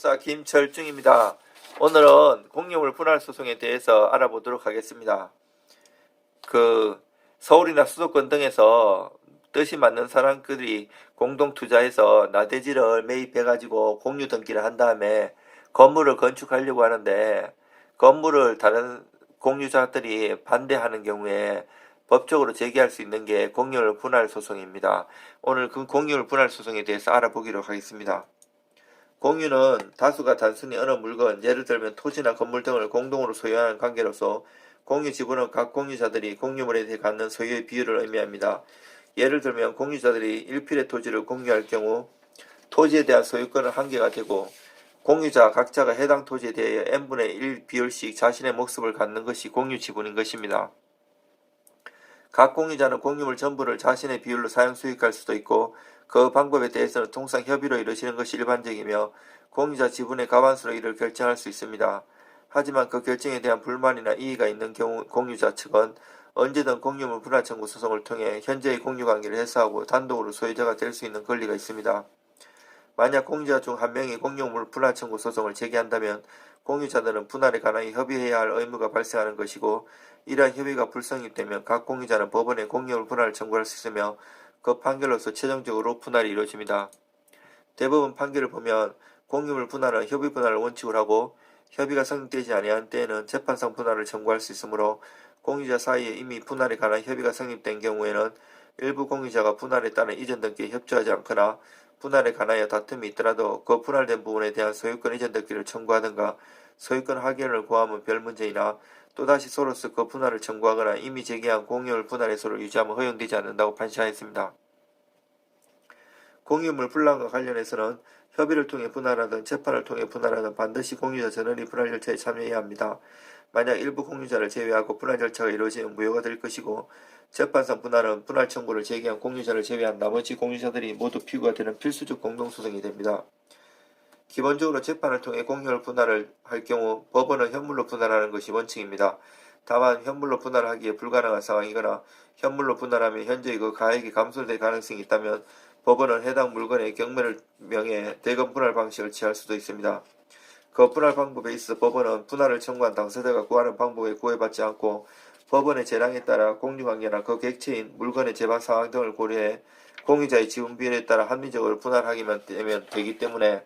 김철중입니다. 오늘은 공유물 분할 소송에 대해서 알아보도록 하겠습니다. 서울이나 수도권 등에서 뜻이 맞는 사람들이 공동 투자해서 나대지를 매입해가지고 공유 등기를 한 다음에 건물을 건축하려고 하는데, 건물을 다른 공유자들이 반대하는 경우에 법적으로 제기할 수 있는 게 공유물 분할 소송입니다. 오늘 그 공유물 분할 소송에 대해서 알아보기로 하겠습니다. 공유는 다수가 단순히 어느 물건, 예를 들면 토지나 건물 등을 공동으로 소유하는 관계로서, 공유 지분은 각 공유자들이 공유물에 대해 갖는 소유의 비율을 의미합니다. 예를 들면 공유자들이 1필의 토지를 공유할 경우 토지에 대한 소유권은 한개가 되고, 공유자 각자가 해당 토지에 대해 n분의 1 비율씩 자신의 몫을 갖는 것이 공유 지분인 것입니다. 각 공유자는 공유물 전부를 자신의 비율로 사용 수익할 수도 있고, 그 방법에 대해서는 통상 협의로 이루어지는 것이 일반적이며 공유자 지분의 과반수로 이를 결정할 수 있습니다. 하지만 그 결정에 대한 불만이나 이의가 있는 경우 공유자 측은 언제든 공유물 분할 청구 소송을 통해 현재의 공유관계를 해소하고 단독으로 소유자가 될 수 있는 권리가 있습니다. 만약 공유자 중 한 명이 공유물 분할 청구 소송을 제기한다면 공유자들은 분할에 관하여 협의해야 할 의무가 발생하는 것이고, 이러한 협의가 불성립되면 각 공유자는 법원에 공유물 분할을 청구할 수 있으며 그 판결로서 최종적으로 분할이 이루어집니다. 대법원 판결을 보면 공유물 분할은 협의 분할을 원칙으로 하고, 협의가 성립되지 아니한 때에는 재판상 분할을 청구할 수 있으므로, 공유자 사이에 이미 분할에 관한 협의가 성립된 경우에는 일부 공유자가 분할에 따른 이전 등기에 협조하지 않거나 분할에 관하여 다툼이 있더라도 그 분할된 부분에 대한 소유권 이전 등기를 청구하든가 소유권 확인을 구하면 별 문제이나, 또다시 서로서 그 분할을 청구하거나 이미 제기한 공유물 분할 해소를 유지하면 허용되지 않는다고 판시하였습니다. 공유물 분할과 관련해서는 협의를 통해 분할하든 재판을 통해 분할하든 반드시 공유자 전원이 분할 절차에 참여해야 합니다. 만약 일부 공유자를 제외하고 분할 절차가 이루어지면 무효가 될 것이고, 재판상 분할은 분할 청구를 제기한 공유자를 제외한 나머지 공유자들이 모두 피고가 되는 필수적 공동소송이 됩니다. 기본적으로 재판을 통해 공유물 분할을 할 경우 법원은 현물로 분할하는 것이 원칙입니다. 다만 현물로 분할하기에 불가능한 상황이거나 현물로 분할하면 현재의 그 가액이 감소될 가능성이 있다면 법원은 해당 물건의 경매를 명해 대금 분할 방식을 취할 수도 있습니다. 그 분할 방법에 있어 법원은 분할을 청구한 당사자가 구하는 방법에 구애받지 않고 법원의 재량에 따라 공유관계나 그 객체인 물건의 재반 상황 등을 고려해 공유자의 지분 비율에 따라 합리적으로 분할하기만 되면 되기 때문에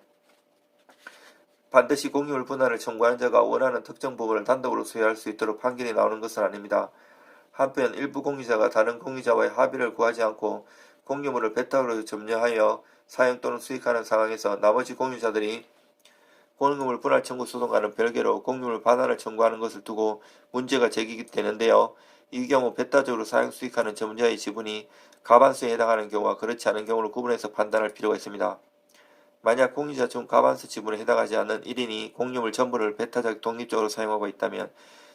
반드시 공유물 분할을 청구하는 자가 원하는 특정 부분을 단독으로 소유할 수 있도록 판결이 나오는 것은 아닙니다. 한편 일부 공유자가 다른 공유자와의 합의를 구하지 않고 공유물을 배탁으로 점유하여 사용 또는 수익하는 상황에서 나머지 공유자들이 공유물 분할 청구 소송과는 별개로 공유물 반환을 청구하는 것을 두고 문제가 제기되는데요. 이 경우 배타적으로 사용 수익하는 점유자의 지분이 과반수에 해당하는 경우와 그렇지 않은 경우를 구분해서 판단할 필요가 있습니다. 만약 공유자 중 과반수 지분에 해당하지 않는 1인이 공유물 전부를 배타적 독립적으로 사용하고 있다면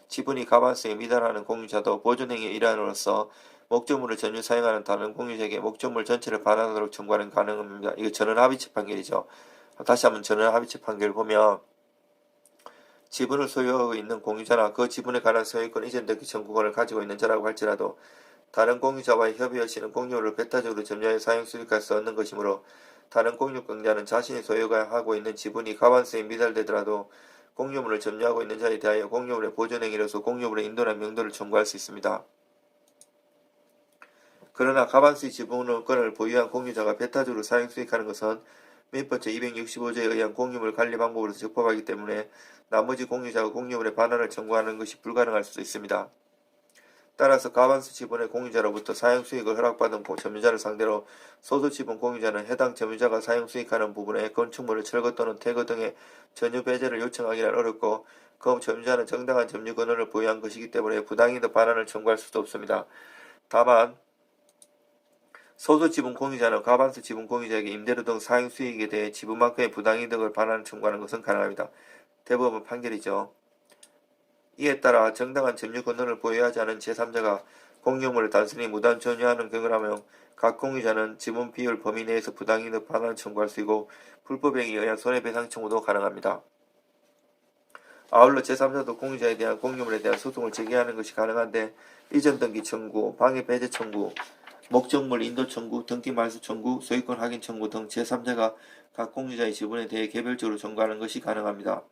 지분이 과반수에 미달하는 공유자도 보존행위의 일환으로서 목적물을 전유 사용하는 다른 공유자에게 목적물 전체를 반환하도록 청구하는 가능합니다. 이거 전원합의체 판결이죠. 다시 한번 전원합의체 판결을 보면 지분을 소유하고 있는 공유자나 그 지분에 관한 소유권 이전 등기 청구권을 가지고 있는 자라고 할지라도 다른 공유자와의 협의 없이는 공유물을 배타적으로 점유하여 사용 수익할 수 없는 것이므로, 다른 공유권자는 자신이 소유하고 있는 지분이 과반수에 미달되더라도 공유물을 점유하고 있는 자에 대하여 공유물의 보존행위로서 공유물의 인도나 명도를 청구할 수 있습니다. 그러나 과반수의 지분권을 보유한 공유자가 배타적으로 사용 수익하는 것은 민법 제265조에 의한 공유물 관리 방법으로서 적법하기 때문에 나머지 공유자가 공유물의 반환을 청구하는 것이 불가능할 수도 있습니다. 따라서 과반수 지분의 공유자로부터 사용수익을 허락받은 점유자를 상대로 소수지분 공유자는 해당 점유자가 사용수익하는 부분의 건축물을 철거 또는 퇴거 등의 전유 배제를 요청하기는 어렵고, 그 점유자는 정당한 점유 권한을 보유한 것이기 때문에 부당이득 반환을 청구할 수도 없습니다. 다만 소수지분 공유자는 과반수 지분 공유자에게 임대료 등 사용수익에 대해 지분만큼의 부당이득을 반환 청구하는 것은 가능합니다. 대법원 판결이죠. 이에 따라 정당한 점유 권한을 보유하지 않은 제3자가 공유물을 단순히 무단 점유하는 경우라면 각 공유자는 지분 비율 범위 내에서 부당이득 반환을 청구할 수 있고, 불법행위에 의한 손해배상 청구도 가능합니다. 아울러 제3자도 공유자에 대한 공유물에 대한 소송을 제기하는 것이 가능한데, 이전 등기 청구, 방해 배제 청구, 목적물 인도 청구, 등기 말소 청구, 소유권 확인 청구 등 제3자가 각 공유자의 지분에 대해 개별적으로 청구하는 것이 가능합니다.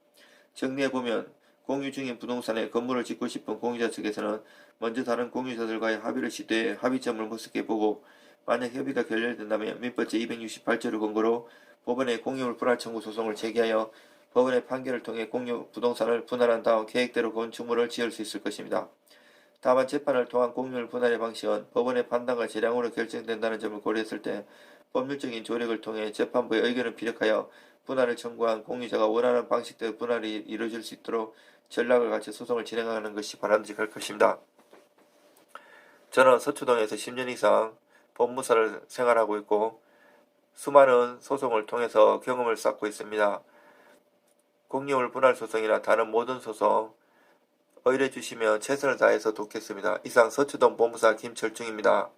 정리해보면 공유 중인 부동산에 건물을 짓고 싶은 공유자 측에서는 먼저 다른 공유자들과의 합의를 시도해 합의점을 모색해 보고 만약 협의가 결렬된다면 민법제 268조를 근거로 법원에 공유물 분할 청구 소송을 제기하여 법원의 판결을 통해 공유 부동산을 분할한 다음 계획대로 건축물을 지을 수 있을 것입니다. 다만 재판을 통한 공유물 분할의 방식은 법원의 판단과 재량으로 결정된다는 점을 고려했을 때 법률적인 조력을 통해 재판부의 의견을 피력하여 분할을 청구한 공유자가 원하는 방식대로 분할이 이루어질 수 있도록 전략을 갖춰 소송을 진행하는 것이 바람직할 것입니다. 저는 서초동에서 10년 이상 법무사를 생활하고 있고 수많은 소송을 통해서 경험을 쌓고 있습니다. 공유물 분할 소송이나 다른 모든 소송 의뢰 주시면 최선을 다해서 돕겠습니다. 이상 서초동 법무사 김철중입니다.